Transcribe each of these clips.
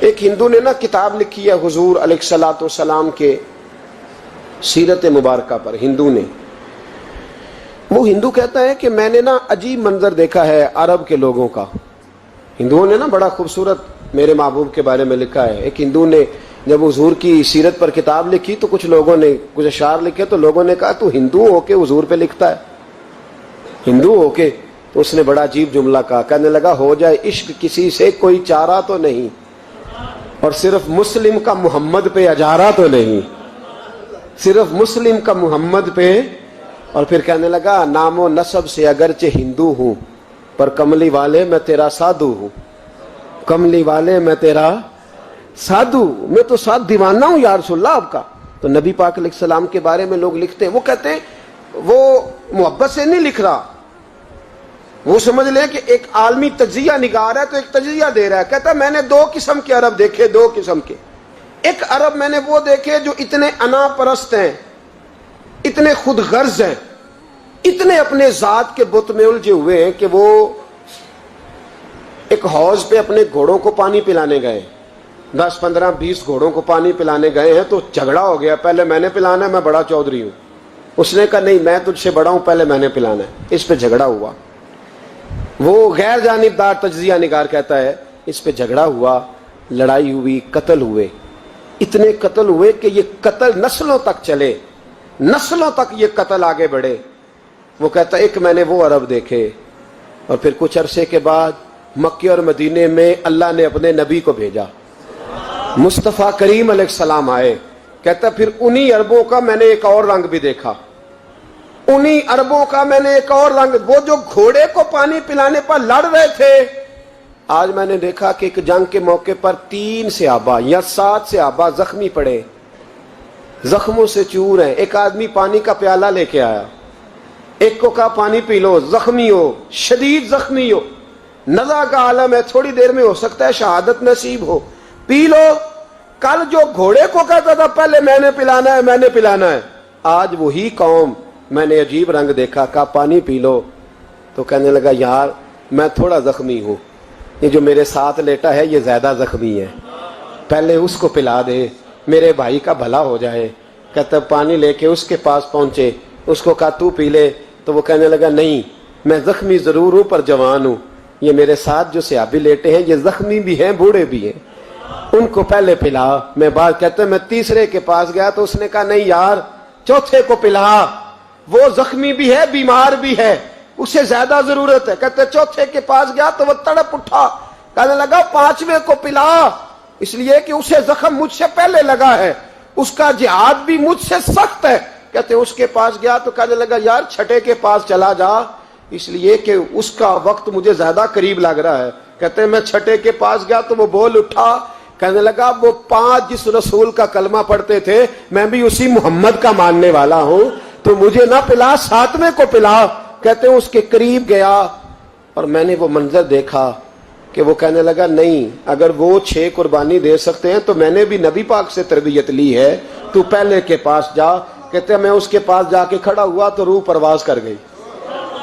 ایک ہندو نے نا کتاب لکھی ہے حضور علیہ الصلوۃ والسلام کے سیرت مبارکہ پر. ہندو نے، وہ ہندو کہتا ہے کہ میں نے نا عجیب منظر دیکھا ہے عرب کے لوگوں کا. ہندوؤں نے نا بڑا خوبصورت میرے محبوب کے بارے میں لکھا ہے. ایک ہندو نے جب حضور کی سیرت پر کتاب لکھی تو کچھ لوگوں نے کچھ اشعار لکھے تو لوگوں نے کہا تو ہندو ہو کے حضور پہ لکھتا ہے، ہندو ہو کے. تو اس نے بڑا عجیب جملہ کہا، کہنے لگا ہو جائے عشق کسی سے کوئی چارہ تو نہیں، اور صرف مسلم کا محمد پہ اجارہ تو نہیں، صرف مسلم کا محمد پہ. اور پھر کہنے لگا نام و نسب سے اگرچہ ہندو ہوں پر کملی والے میں تیرا سادھو ہوں، کملی والے میں تیرا سادھو، میں تو ساتھ دیوانہ ہوں یا رسول اللہ آپ کا. تو نبی پاک علیہ السلام کے بارے میں لوگ لکھتے ہیں، وہ کہتے ہیں وہ محبت سے نہیں لکھ رہا، وہ سمجھ لیں کہ ایک عالمی تجزیہ نگار ہے تو ایک تجزیہ دے رہا ہے. کہتا ہے میں نے دو قسم کے عرب دیکھے، دو قسم کے. ایک عرب میں نے وہ دیکھے جو اتنے انا پرست ہیں، اتنے خود غرض ہیں، اتنے اپنے ذات کے بت میں الجھے ہوئے ہیں کہ وہ ایک حوض پہ اپنے گھوڑوں کو پانی پلانے گئے، 10 15 20 گھوڑوں کو پانی پلانے گئے ہیں. تو جھگڑا ہو گیا، پہلے میں نے پلانا ہے، میں بڑا چودھری ہوں. اس نے کہا نہیں میں تجھ سے بڑا ہوں، پہلے میں نے پلانا ہے. اس پہ جھگڑا ہوا. وہ غیر جانبدار تجزیہ نگار کہتا ہے اس پہ جھگڑا ہوا، لڑائی ہوئی، قتل ہوئے. اتنے قتل ہوئے کہ یہ قتل نسلوں تک چلے، نسلوں تک یہ قتل آگے بڑھے. وہ کہتا ہے ایک میں نے وہ عرب دیکھے. اور پھر کچھ عرصے کے بعد مکے اور مدینے میں اللہ نے اپنے نبی کو بھیجا، مصطفیٰ کریم علیہ السلام آئے. کہتا پھر انہی عربوں کا میں نے ایک اور رنگ بھی دیکھا، انہی عربوں کا میں نے ایک اور رنگ. وہ جو گھوڑے کو پانی پلانے پر لڑ رہے تھے، آج میں نے دیکھا کہ ایک جنگ کے موقع پر 3 صحابہ یا 7 صحابہ زخمی پڑے، زخموں سے چور ہیں. ایک آدمی پانی کا پیالہ لے کے آیا، ایک کو کہا پانی پی لو، زخمی ہو، شدید زخمی ہو، نزع کا عالم ہے، تھوڑی دیر میں ہو سکتا ہے شہادت نصیب ہو، پی لو. کل جو گھوڑے کو کہتا تھا پہلے میں نے پلانا ہے، میں نے پلانا ہے، آج وہی قوم میں نے عجیب رنگ دیکھا، کہا پانی پی لو. تو کہنے لگا یار میں تھوڑا زخمی ہوں، یہ جو میرے ساتھ لیٹا ہے یہ زیادہ زخمی ہے، پہلے اس کو پلا دے، میرے بھائی کا بھلا ہو جائے. کہتا پانی لے کے اس کے پاس پہنچے، اس کو کہا تو پی لے. تو وہ کہنے لگا نہیں میں زخمی ضرور ہوں پر جوان ہوں، یہ میرے ساتھ جو صحابی لیٹے ہیں یہ زخمی بھی ہیں بوڑھے بھی ہیں، ان کو پہلے پلا. میں بات کہتے میں تیسرے کے پاس گیا تو اس نے کہا نہیں یار چوتھے کو پلا، وہ زخمی بھی ہے بیمار بھی ہے، اسے زیادہ ضرورت ہے. کہتے چوتھے کے پاس گیا تو وہ تڑپ اٹھا، کہنے لگا 5ویں کو پلا، اس لیے کہ اسے زخم مجھ سے پہلے لگا ہے، اس کا جہاد بھی مجھ سے سخت ہے. کہتے اس کے پاس گیا تو کہنے لگا یار 6 کے پاس چلا جا، اس لیے کہ اس کا وقت مجھے زیادہ قریب لگ رہا ہے. کہتے میں 6 کے پاس گیا تو وہ بول اٹھا، کہنے لگا وہ 5 جس رسول کا کلمہ پڑھتے تھے میں بھی اسی محمد کا ماننے والا ہوں، تو مجھے نہ پلا 7ویں کو پلا. کہتے ہیں اس کے قریب گیا اور میں نے وہ منظر دیکھا کہ وہ کہنے لگا نہیں اگر وہ 6 قربانی دے سکتے ہیں تو میں نے بھی نبی پاک سے تربیت لی ہے، تو پہلے کے پاس جا. کہتے ہیں میں اس کے پاس جا کے کھڑا ہوا تو روح پرواز کر گئی.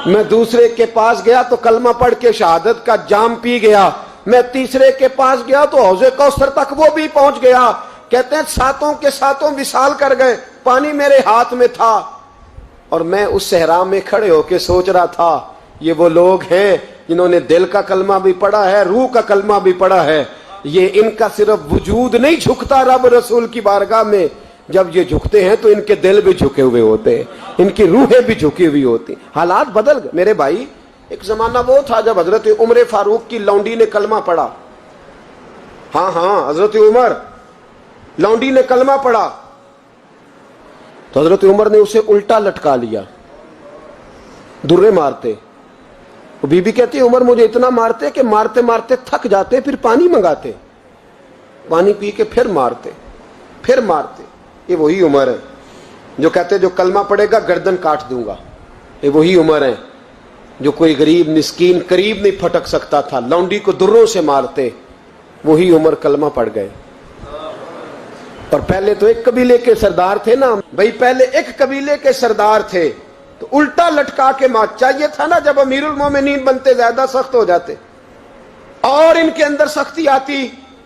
میں دوسرے کے پاس گیا تو کلمہ پڑھ کے شہادت کا جام پی گیا. میں تیسرے کے پاس گیا تو حوض کوثر تک وہ بھی پہنچ گیا. کہتے ہیں 7 کے 7 وصال کر گئے، پانی میرے ہاتھ میں تھا اور میں اس صحرا میں کھڑے ہو کے سوچ رہا تھا یہ وہ لوگ ہیں جنہوں نے دل کا کلمہ بھی پڑھا ہے، روح کا کلمہ بھی پڑھا ہے. یہ ان کا صرف وجود نہیں جھکتا رب رسول کی بارگاہ میں، جب یہ جھکتے ہیں تو ان کے دل بھی جھکے ہوئے ہوتے ہیں، ان کی روحیں بھی جھکی ہوئی ہوتی. حالات بدل گئے میرے بھائی. ایک زمانہ وہ تھا جب حضرت عمر فاروق کی لونڈی نے کلمہ پڑھا. ہاں حضرت عمر لونڈی نے کلمہ پڑھا تو حضرت عمر نے اسے الٹا لٹکا لیا، درے مارتے. وہ بی بی کہتی عمر مجھے اتنا مارتے کہ مارتے مارتے تھک جاتے، پھر پانی منگاتے، پانی پی کے پھر مارتے پھر مارتے. یہ وہی عمر ہے جو کہتے جو کلمہ پڑھے گا گردن کاٹ دوں گا. یہ وہی عمر ہے جو کوئی غریب مسکین قریب نہیں پھٹک سکتا تھا، لونڈی کو دروں سے مارتے. وہی عمر کلمہ پڑھ گئے. اور پہلے تو ایک قبیلے کے سردار تھے نا بھائی، پہلے ایک قبیلے کے سردار تھے تو الٹا لٹکا کے مار. چاہیے تھا نا جب امیر المومنین بنتے زیادہ سخت ہو جاتے، اور ان کے اندر سختی آتی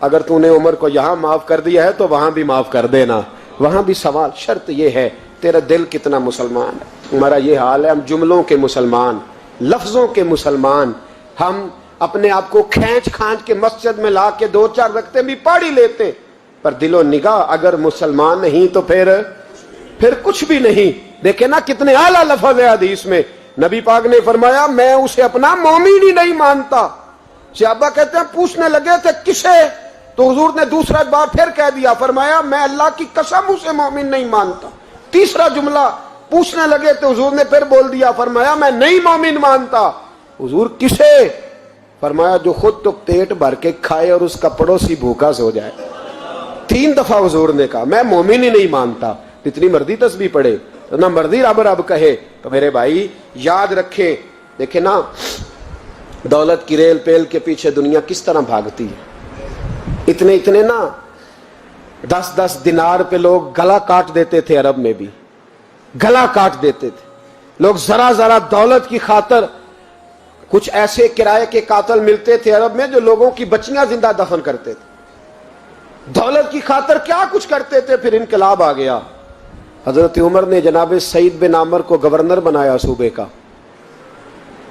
اگر تو نے عمر کو یہاں معاف کر دیا ہے تو وہاں بھی معاف کر دینا. وہاں بھی سوال شرط یہ ہے تیرا دل کتنا مسلمان ہے. ہمارا یہ حال ہے, ہم جملوں کے مسلمان, لفظوں کے مسلمان, ہم اپنے آپ کو کھینچ کھانچ کے مسجد میں لا کے 2-4 رکھتے بھی پڑھ ہی لیتے, پر دل و نگاہ اگر مسلمان نہیں تو پھر کچھ بھی نہیں. دیکھیں نا کتنے اعلیٰ لفظ ہے حدیث میں. نبی پاک نے فرمایا میں اسے اپنا مومن ہی نہیں مانتا. صحابہ کہتے ہیں پوچھنے لگے تھے کسے, تو حضور نے دوسرا بار پھر کہہ دیا, فرمایا میں اللہ کی قسم اسے مومن نہیں مانتا. تیسرا جملہ پوچھنے لگے تو حضور نے پھر بول دیا, فرمایا میں نہیں مومن مانتا. حضور کسے؟ فرمایا جو خود تو پیٹ بھر کے کھائے اور اس کا پڑوسی بھوکا سو جائے. 3 دفعہ حضور نے کہا میں مومن ہی نہیں مانتا. جتنی مرضی تسبیح پڑھے, نہ مرضی رب رب کہے. تو میرے بھائی یاد رکھیں, دیکھیں نا دولت کی ریل پیل کے پیچھے دنیا کس طرح بھاگتی ہے. اتنے نا 10-10 دینار پہ لوگ گلا کاٹ دیتے تھے. عرب میں بھی گلا کاٹ دیتے تھے لوگ ذرا دولت کی خاطر. کچھ ایسے کرائے کے قاتل ملتے تھے عرب میں جو لوگوں کی بچیاں زندہ دفن کرتے تھے. دولت کی خاطر کیا کچھ کرتے تھے. پھر انقلاب آ گیا. حضرت عمر نے جناب سعید بن عامر کو گورنر بنایا صوبے کا.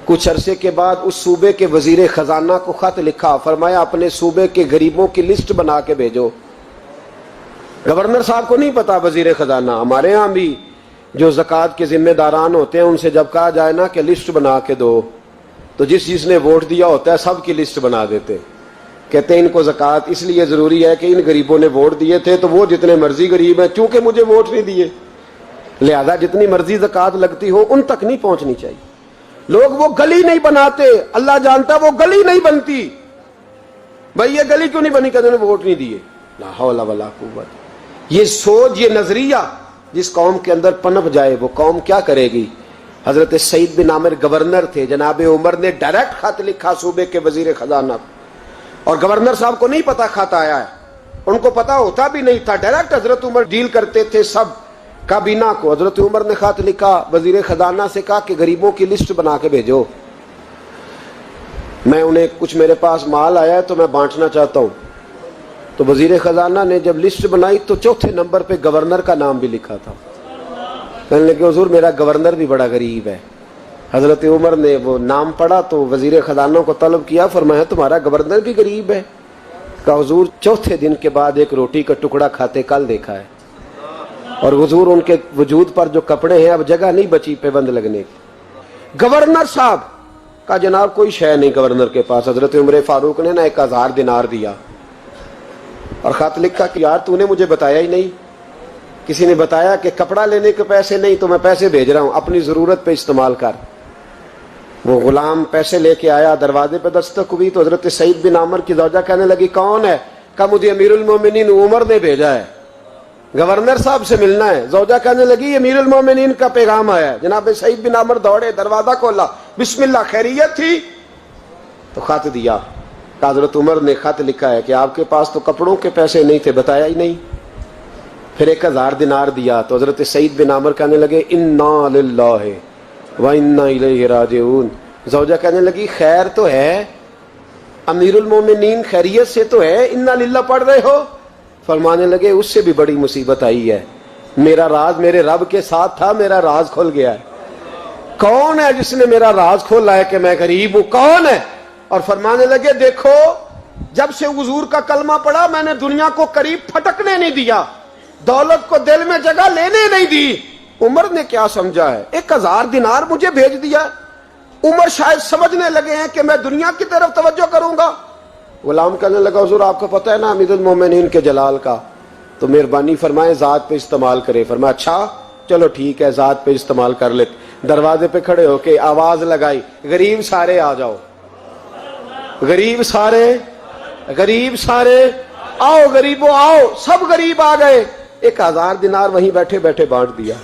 کچھ عرصے کے بعد اس صوبے کے وزیر خزانہ کو خط لکھا, فرمایا اپنے صوبے کے غریبوں کی لسٹ بنا کے بھیجو. گورنر صاحب کو نہیں پتا وزیر خزانہ. ہمارے ہاں بھی جو زکوٰۃ کے ذمہ داران ہوتے ہیں ان سے جب کہا جائے نا کہ لسٹ بنا کے دو, تو جس نے ووٹ دیا ہوتا ہے سب کی لسٹ بنا دیتے. کہتے ہیں ان کو زکوٰۃ اس لیے ضروری ہے کہ ان غریبوں نے ووٹ دیے تھے, تو وہ جتنے مرضی غریب ہیں, چونکہ مجھے ووٹ نہیں دیے لہذا جتنی مرضی زکوٰۃ لگتی ہو ان تک نہیں پہنچنی چاہیے. لوگ وہ گلی نہیں بناتے, اللہ جانتا ہے وہ گلی نہیں بنتی. بھائی یہ گلی کیوں نہیں بنی, کہتے ہیں ووٹ نہیں دیے. لا حول ولا قوت. یہ سوچ, یہ نظریہ جس قوم کے اندر پنپ جائے وہ قوم کیا کرے گی. حضرت سعید بن عامر گورنر تھے. جناب عمر نے ڈائریکٹ خط لکھا صوبے کے وزیر خزانہ, اور گورنر صاحب کو نہیں پتا خط آیا ہے, ان کو پتا ہوتا بھی نہیں تھا. ڈائریکٹ حضرت عمر ڈیل کرتے تھے سب کابینہ کو. حضرت عمر نے خط لکھا, وزیر خزانہ سے کہا کہ غریبوں کی لسٹ بنا کے بھیجو, میں انہیں کچھ میرے پاس مال آیا ہے تو میں بانٹنا چاہتا ہوں. تو وزیر خزانہ نے جب لسٹ بنائی تو 4تھے نمبر پہ گورنر کا نام بھی لکھا تھا. کہنے لگے حضور میرا گورنر بھی بڑا غریب ہے. حضرت عمر نے وہ نام پڑھا تو وزیر خزانہ کو طلب کیا, فرمایا تمہارا گورنر بھی غریب ہے. کہا حضور 4تھے دن کے بعد ایک روٹی کا ٹکڑا کھاتے کل دیکھا ہے, اور حضور ان کے وجود پر جو کپڑے ہیں اب جگہ نہیں بچی پیبند لگنے کی. گورنر صاحب کا جناب کوئی شے نہیں گورنر کے پاس. حضرت عمر فاروق نے نا 1000 دینار دیا اور خط لکھا کہ یار تو نے مجھے بتایا ہی نہیں. کسی نے بتایا کہ کپڑا لینے کے پیسے نہیں تو میں پیسے بھیج رہا ہوں, اپنی ضرورت پہ استعمال کر. وہ غلام پیسے لے کے آیا, دروازے پہ دستک ہوئی تو حضرت سعید بن عامر کی زوجہ کہنے لگی کون ہے. کہا مجھے امیر المومنین عمر نے بھیجا ہے, گورنر صاحب سے ملنا ہے. زوجہ کہنے لگی امیر المومنین کا پیغام آیا ہے. جناب سعید بن عامر دوڑے, دروازہ کھولا, بسم اللہ, خیریت تھی؟ تو خط دیا. حضرت عمر نے خط لکھا ہے کہ آپ کے پاس تو کپڑوں کے پیسے نہیں تھے, بتایا ہی نہیں. پھر 1000 دینار دیا. تو حضرت سعید بن عامر کہنے لگے انا للہ و انا الیہ راجعون. زوجہ کہنے لگی خیر تو ہے, امیر المومنین خیریت سے تو ہے, انا للہ پڑھ رہے ہو. فرمانے لگے اس سے بھی بڑی مصیبت آئی ہے, میرا راز میرے رب کے ساتھ تھا, میرا راز کھل گیا ہے. کون ہے جس نے میرا راز کھولا ہے کہ میں غریب ہوں, کون ہے؟ اور فرمانے لگے دیکھو جب سے حضور کا کلمہ پڑھا میں نے دنیا کو قریب پھٹکنے نہیں دیا, دولت کو دل میں جگہ لینے نہیں دی. عمر نے کیا سمجھا ہے, 1000 دینار مجھے بھیج دیا. عمر شاید سمجھنے لگے ہیں کہ میں دنیا کی طرف توجہ کروں گا. غلام کہنے لگا حضور آپ کو پتہ ہے نا امیر المومنین کے جلال کا, تو مہربانی فرمائے ذات پہ استعمال کرے. فرمایا اچھا چلو ٹھیک ہے ذات پہ استعمال کر لیتے. دروازے پہ کھڑے ہو کے آواز لگائی, غریب سارے آ جاؤ, غریب سارے, غریب سارے آؤ, غریبوں آؤ. سب غریب آ گئے. 1000 دینار وہیں بیٹھے بیٹھے بانٹ دیا.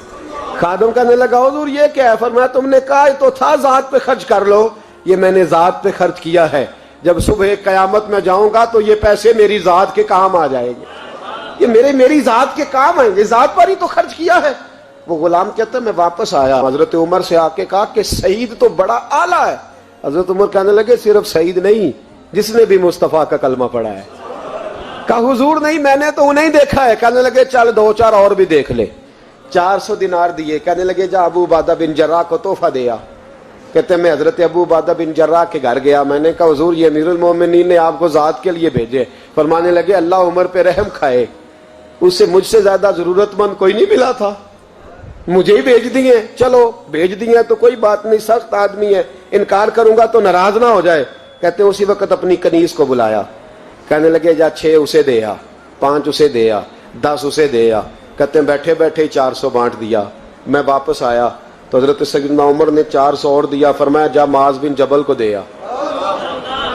خادم کہنے لگا حضور یہ کیا ہے؟ فرمایا تم نے کہا تو تھا ذات پہ خرچ کر لو, یہ میں نے ذات پہ خرچ کیا ہے. جب صبح قیامت میں جاؤں گا تو یہ پیسے میری ذات کے کام آ جائیں گے, یہ میری ذات کے کام آئیں گے, ذات پر ہی تو خرچ کیا ہے. وہ غلام کہتا ہے میں واپس آیا, حضرت عمر سے آ کے کہا کہ سعید تو بڑا اعلیٰ ہے. حضرت عمر کہنے لگے صرف سعید نہیں, جس نے بھی مصطفیٰ کا کلمہ پڑھا ہے. کہا حضور نہیں میں نے تو انہیں دیکھا ہے. کہنے لگے چل 2-4 اور بھی دیکھ لے. 400 دینار دیے. کہنے لگے جا ابو عبادہ بن جراح کو تحفہ دیا. کہتے میں حضرت ابو عبادہ بن جراح کے گھر گیا. میں نے کہا حضور یہ امیر المومنین نے آپ کو ذات کے لیے بھیجے. فرمانے لگے اللہ عمر پہ رحم کھائے, اسے مجھ سے زیادہ ضرورت مند کوئی نہیں ملا تھا, مجھے ہی بھیج دیے. چلو بھیج دیے تو کوئی بات نہیں, سخت آدمی ہے, انکار کروں گا تو ناراض نہ ہو جائے. کہتے اسی وقت اپنی کنیز کو بلایا. کہنے لگے جا 6 اسے دے آ, 5 اسے دے آ, 10 اسے دے آ. کہتے ہیں بیٹھے بیٹھے 400 بانٹ دیا. میں واپس آیا تو حضرت سیدنا عمر نے 400 اور دیا. فرمایا جا معاذ بن جبل کو دے آ.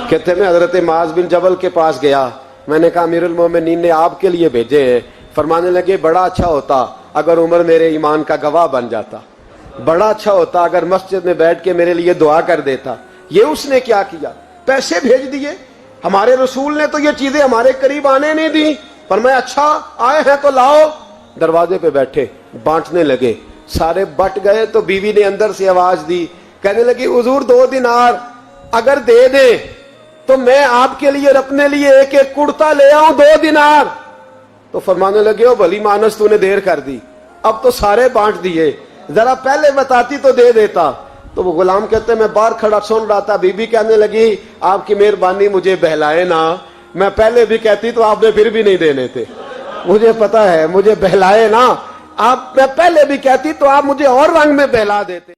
کہتے میں حضرت معاذ بن جبل کے پاس گیا. میں نے کہا امیر المومنین نے آپ کے لیے بھیجے ہیں. فرمانے لگے بڑا اچھا ہوتا اگر عمر میرے ایمان کا گواہ بن جاتا, بڑا اچھا ہوتا اگر مسجد میں بیٹھ کے میرے لیے دعا کر دیتا. یہ اس نے کیا کیا, پیسے بھیج دیے. ہمارے رسول نے تو یہ چیزیں ہمارے قریب آنے نہیں دی. فرمایا اچھا آئے ہیں تو لاؤ. دروازے پہ بیٹھے بانٹنے لگے. سارے بٹ گئے تو بیوی نے اندر سے آواز دی. کہنے لگی حضور 2 دینار اگر دے دے تو میں آپ کے لیے اور اپنے لیے ایک ایک کرتا لے آؤں. 2 دینار. تو فرمانے لگے او بھلی مانس تو نے دیر کر دی, اب تو سارے بانٹ دیے, ذرا پہلے بتاتی تو دے دیتا. تو وہ غلام کہتے میں باہر کھڑا سن رہا تھا. بی بی کہنے لگی آپ کی مہربانی مجھے بہلائے نا, میں پہلے بھی کہتی تو آپ نے پھر بھی نہیں دینے تھے. مجھے پتا ہے مجھے بہلائے نا, آپ میں پہلے بھی کہتی تو آپ مجھے اور رنگ میں بہلا دیتے.